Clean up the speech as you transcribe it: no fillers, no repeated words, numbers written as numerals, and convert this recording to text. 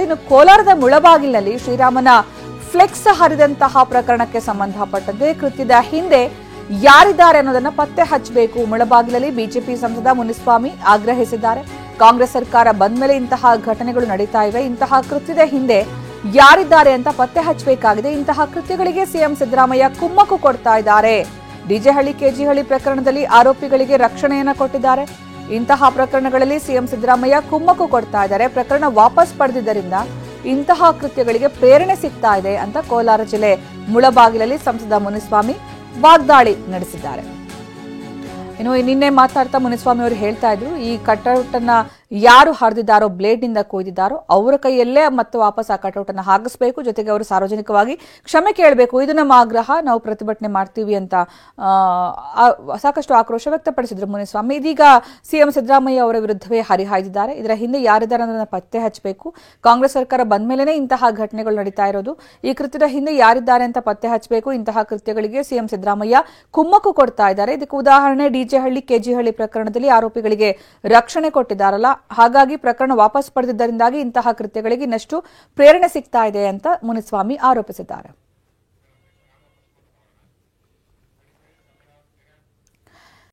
ಇನ್ನು ಕೋಲಾರದ ಮುಳಬಾಗಿಲಿನಲ್ಲಿ ಶ್ರೀರಾಮನ ಫ್ಲೆಕ್ಸ್ ಹರಿದಂತಹ ಪ್ರಕರಣಕ್ಕೆ ಸಂಬಂಧಪಟ್ಟಂತೆ ಕೃತ್ಯದ ಹಿಂದೆ ಯಾರಿದ್ದಾರೆ ಅನ್ನೋದನ್ನ ಪತ್ತೆ ಹಚ್ಚಬೇಕು. ಮುಳಬಾಗಿಲಲ್ಲಿ ಬಿಜೆಪಿ ಸಂಸದ ಮುನಿಸ್ವಾಮಿ ಆಗ್ರಹಿಸಿದ್ದಾರೆ. ಕಾಂಗ್ರೆಸ್ ಸರ್ಕಾರ ಬಂದ ಮೇಲೆ ಇಂತಹ ಘಟನೆಗಳು ನಡೀತಾ ಇವೆ. ಇಂತಹ ಕೃತ್ಯದ ಹಿಂದೆ ಯಾರಿದ್ದಾರೆ ಅಂತ ಪತ್ತೆ ಹಚ್ಚಬೇಕಾಗಿದೆ. ಇಂತಹ ಕೃತ್ಯಗಳಿಗೆ ಸಿಎಂ ಸಿದ್ದರಾಮಯ್ಯ ಕುಮ್ಮಕ್ಕು ಕೊಡ್ತಾ ಇದ್ದಾರೆ. ಡಿಜೆಹಳ್ಳಿ ಕೆಜಿಹಳ್ಳಿ ಪ್ರಕರಣದಲ್ಲಿ ಆರೋಪಿಗಳಿಗೆ ರಕ್ಷಣೆಯನ್ನ ಕೊಟ್ಟಿದ್ದಾರೆ. ಇಂತಹ ಪ್ರಕರಣಗಳಲ್ಲಿ ಸಿಎಂ ಸಿದ್ದರಾಮಯ್ಯ ಕುಮ್ಮಕ್ಕು ಕೊಡ್ತಾ ಇದ್ದಾರೆ. ಪ್ರಕರಣ ವಾಪಸ್ ಪಡೆದಿದ್ದರಿಂದ ಇಂತಹ ಕೃತ್ಯಗಳಿಗೆ ಪ್ರೇರಣೆ ಸಿಗ್ತಾ ಇದೆ ಅಂತ ಕೋಲಾರ ಜಿಲ್ಲೆ ಮುಳಬಾಗಿಲಲ್ಲಿ ಸಂಸದ ಮುನಿಸ್ವಾಮಿ ವಾಗ್ದಾಳಿ ನಡೆಸಿದ್ದಾರೆ. ಇನ್ನು ನಿನ್ನೆ ಮಾತಾಡ್ತಾ ಮುನಿಸ್ವಾಮಿ ಅವರು ಹೇಳ್ತಾ ಇದ್ರು, ಈ ಕಟೌಟ್ ಅನ್ನ ಯಾರು ಹರಿದಿದ್ದಾರೋ, ಬ್ಲೇಡ್ ನಿಂದ ಕೊಯ್ದಿದ್ದಾರೋ ಅವರ ಕೈಯಲ್ಲೇ ಮತ್ತೆ ವಾಪಸ್ ಆ ಕಟೌಟ್ ಅನ್ನ ಹಾಕಿಸಬೇಕು. ಜೊತೆಗೆ ಅವರು ಸಾರ್ವಜನಿಕವಾಗಿ ಕ್ಷಮೆ ಕೇಳಬೇಕು. ಇದು ನಮ್ಮ ಆಗ್ರಹ, ನಾವು ಪ್ರತಿಭಟನೆ ಮಾಡ್ತೀವಿ ಅಂತ ಸಾಕಷ್ಟು ಆಕ್ರೋಶ ವ್ಯಕ್ತಪಡಿಸಿದ್ರು ಮುನಿಸ್ವಾಮಿ. ಇದೀಗ ಸಿಎಂ ಸಿದ್ದರಾಮಯ್ಯ ಅವರ ವಿರುದ್ಧವೇ ಹರಿಹಾಯ್ದಿದ್ದಾರೆ. ಇದರ ಹಿಂದೆ ಯಾರಿದ್ದಾರೆ ಅನ್ನೋದನ್ನ ಪತ್ತೆ ಹಚ್ಚಬೇಕು. ಕಾಂಗ್ರೆಸ್ ಸರ್ಕಾರ ಬಂದ ಮೇಲೆನೇ ಇಂತಹ ಘಟನೆಗಳು ನಡೀತಾ ಇರೋದು. ಈ ಕೃತ್ಯದ ಹಿಂದೆ ಯಾರಿದ್ದಾರೆ ಅಂತ ಪತ್ತೆ ಹಚ್ಚಬೇಕು. ಇಂತಹ ಕೃತ್ಯಗಳಿಗೆ ಸಿಎಂ ಸಿದ್ದರಾಮಯ್ಯ ಕುಮ್ಮಕ್ಕು ಕೊಡ್ತಾ ಇದ್ದಾರೆ. ಇದಕ್ಕೆ ಉದಾಹರಣೆ ಡಿಜೆಹಳ್ಳಿ ಕೆಜಿಹಳ್ಳಿ ಪ್ರಕರಣದಲ್ಲಿ ಆರೋಪಿಗಳಿಗೆ ರಕ್ಷಣೆ ಕೊಟ್ಟಿದ್ದಾರಲ್ಲ, ಹಾಗಾಗಿ ಪ್ರಕರಣ ವಾಪಸ್ ಪಡೆದಿದ್ದರಿಂದಾಗಿ ಇಂತಹ ಕೃತ್ಯಗಳಿಗೆ ಇನ್ನಷ್ಟು ಪ್ರೇರಣೆ ಸಿಗ್ತಾ ಇದೆ ಅಂತ ಮುನಿಸ್ವಾಮಿ ಆರೋಪಿಸಿದ್ದಾರೆ.